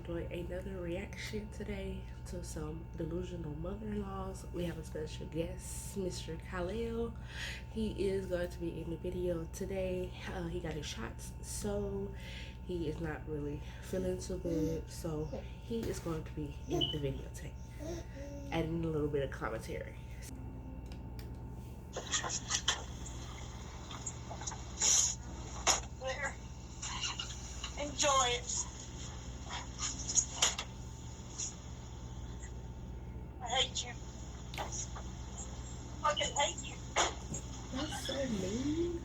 doing another reaction today to some delusional mother-in-laws. We have a special guest, Mr. Khalil. He is going to be in the video today. He got his shots, so he is not really feeling so good, so he is going to be in the video today, adding a little bit of commentary. There. Enjoy it. I hate you. I fucking hate you. That's so mean.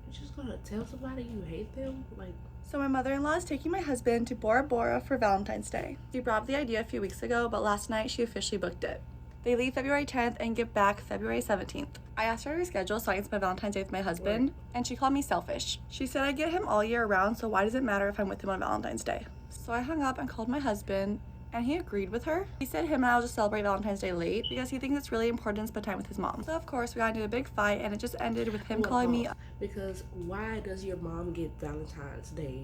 You're just gonna tell somebody you hate them? Like, so my mother-in-law is taking my husband to Bora Bora for Valentine's Day. She brought up the idea a few weeks ago, but last night she officially booked it. They leave February 10th and get back February 17th. I asked her to reschedule so I can spend Valentine's Day with my husband, and she called me selfish. She said I get him all year round, so why does it matter if I'm with him on Valentine's Day? So I hung up and called my husband, and he agreed with her. He said him and I'll just celebrate Valentine's Day late because he thinks it's really important to spend time with his mom. So of course we got into a big fight, and it just ended with him calling me. Because why does your mom get Valentine's Day?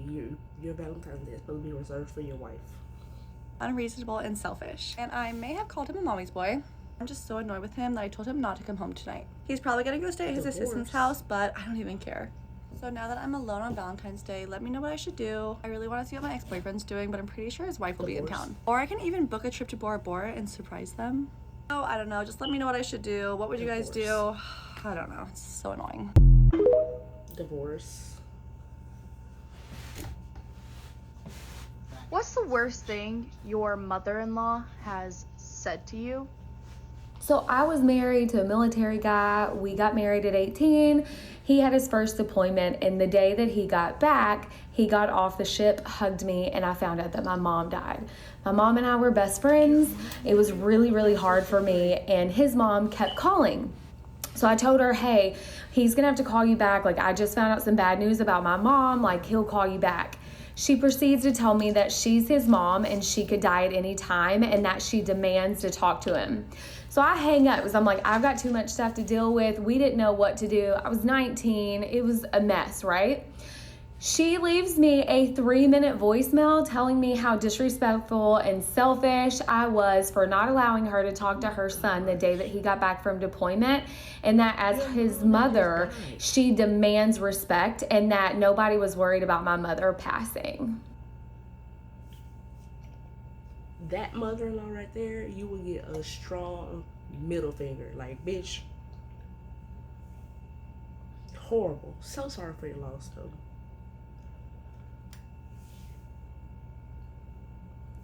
Your Valentine's Day is supposed to be reserved for your wife. Unreasonable and selfish. And I may have called him a mommy's boy. I'm just so annoyed with him that I told him not to come home tonight. He's probably gonna go stay at his assistant's house, but I don't even care. So now that I'm alone on Valentine's Day, let me know what I should do. I really want to see what my ex-boyfriend's doing, but I'm pretty sure his wife will be in town. Or I can even book a trip to Bora Bora and surprise them. Oh, I don't know. Just let me know what I should do. What would you guys do? I don't know. It's so annoying. Divorce. What's the worst thing your mother-in-law has said to you? So I was married to a military guy. We got married at 18. He had his first deployment, and the day that he got back, he got off the ship, hugged me, and I found out that my mom died. My mom and I were best friends. It was really, really hard for me, and his mom kept calling. So I told her, hey, he's gonna have to call you back. Like, I just found out some bad news about my mom. Like, he'll call you back. She proceeds to tell me that she's his mom and she could die at any time and that she demands to talk to him. So I hang up because I'm like, I've got too much stuff to deal with. We didn't know what to do. I was 19. It was a mess, right? She leaves me a 3-minute voicemail telling me how disrespectful and selfish I was for not allowing her to talk to her son the day that he got back from deployment, and that as his mother, she demands respect and that nobody was worried about my mother passing. That mother-in-law right there, you will get a strong middle finger. Like, bitch. Horrible. So sorry for your loss, though.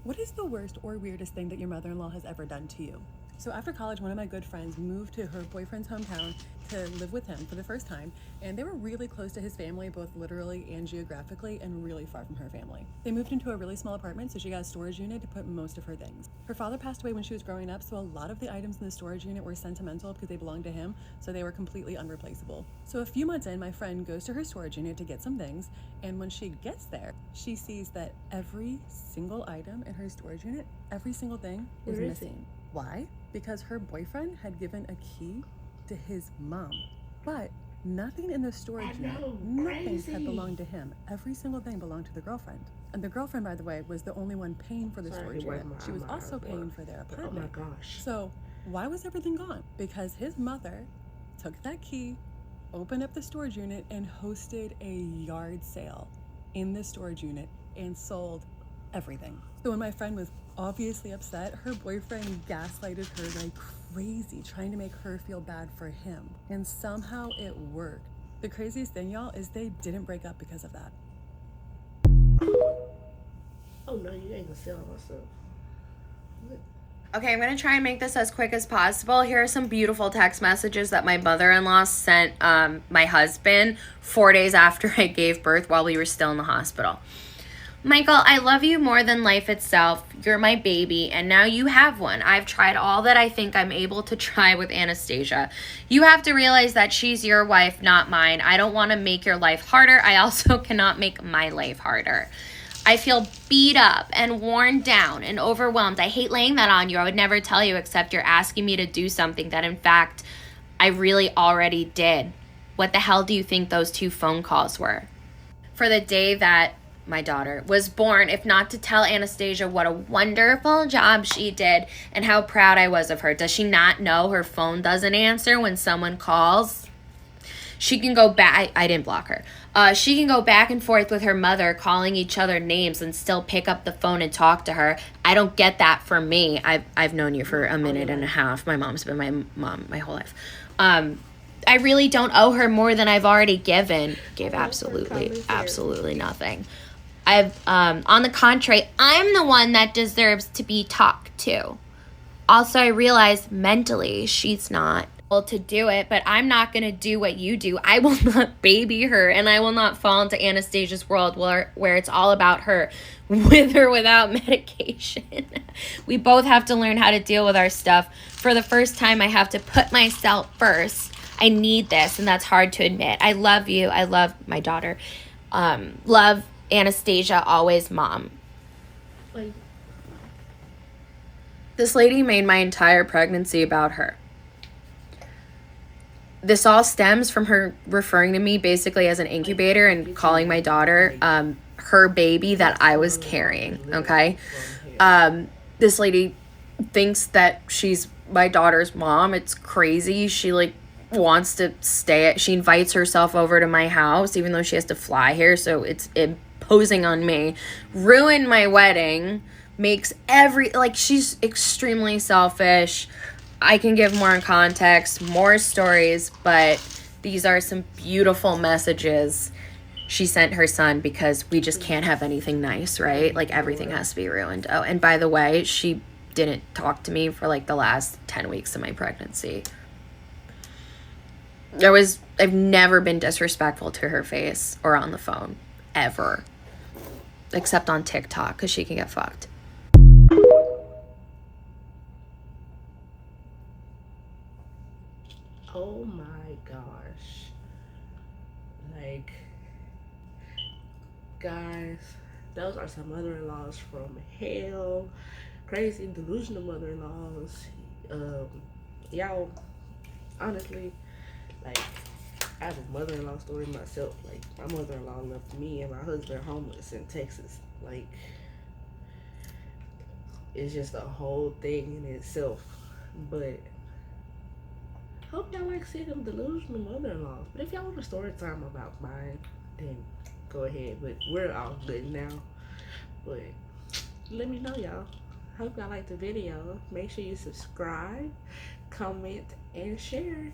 What is the worst or weirdest thing that your mother-in-law has ever done to you? So after college, one of my good friends moved to her boyfriend's hometown to live with him for the first time, and they were really close to his family, both literally and geographically, and really far from her family. They moved into a really small apartment, so she got a storage unit to put most of her things. Her father passed away when she was growing up, so a lot of the items in the storage unit were sentimental because they belonged to him, so they were completely unreplaceable. So a few months in, my friend goes to her storage unit to get some things, and when she gets there, she sees that every single item in her storage unit, every single thing is missing. Why? Because her boyfriend had given a key to his mom, but nothing in the storage unit, nothing had belonged to him. Every single thing belonged to the girlfriend. And the girlfriend, by the way, was the only one paying for the storage unit. She was also paying for their apartment. Oh my gosh. So why was everything gone? Because his mother took that key, opened up the storage unit, and hosted a yard sale in the storage unit and sold everything. So when my friend was obviously upset, her boyfriend gaslighted her like crazy, trying to make her feel bad for him. And somehow it worked. The craziest thing, y'all, is they didn't break up because of that. Oh no, you ain't gonna sell my stuff. Okay, I'm gonna try and make this as quick as possible. Here are some beautiful text messages that my mother-in-law sent my husband 4 days after I gave birth while we were still in the hospital. Michael, I love you more than life itself. You're my baby, and now you have one. I've tried all that I think I'm able to try with Anastasia. You have to realize that she's your wife, not mine. I don't want to make your life harder. I also cannot make my life harder. I feel beat up and worn down and overwhelmed. I hate laying that on you. I would never tell you, except you're asking me to do something that, in fact, I really already did. What the hell do you think those 2 phone calls were? For the day that my daughter, was born if not to tell Anastasia what a wonderful job she did and how proud I was of her. Does she not know her phone doesn't answer when someone calls? She can go back. I didn't block her. She can go back and forth with her mother, calling each other names and still pick up the phone and talk to her. I don't get that from me. I've known you for a minute and a half. My mom's been my mom my whole life. I really don't owe her more than I've already given. Gave absolutely nothing. On the contrary, I'm the one that deserves to be talked to. Also, I realize mentally she's not able to do it, but I'm not going to do what you do. I will not baby her, and I will not fall into Anastasia's world where it's all about her, with or without medication. We both have to learn how to deal with our stuff. For the first time, I have to put myself first. I need this, and that's hard to admit. I love you. I love my daughter. Love Anastasia, always, Mom. This lady made my entire pregnancy about her. This all stems from her referring to me basically as an incubator and calling my daughter her baby that I was carrying, okay? This lady thinks that she's my daughter's mom. It's crazy. She, wants to stay. She invites herself over to my house, even though she has to fly here, so it's imposing on me. Ruined my wedding. Makes she's extremely selfish. I can give more context, more stories, but these are some beautiful messages she sent her son because we just can't have anything nice, right? Everything has to be ruined. Oh, and by the way, she didn't talk to me for the last 10 weeks of my pregnancy. I've never been disrespectful to her face or on the phone, ever. Except on TikTok, because she can get fucked. Oh my gosh. Guys, those are some mother-in-laws from hell. Crazy, delusional mother-in-laws. Y'all, honestly, I have a mother-in-law story myself. My mother-in-law left me and my husband homeless in Texas. It's just a whole thing in itself. But hope y'all seeing them delusional mother-in-laws. But if y'all want a story time about mine, then go ahead. But we're all good now. But let me know, y'all. Hope y'all liked the video. Make sure you subscribe, comment, and share.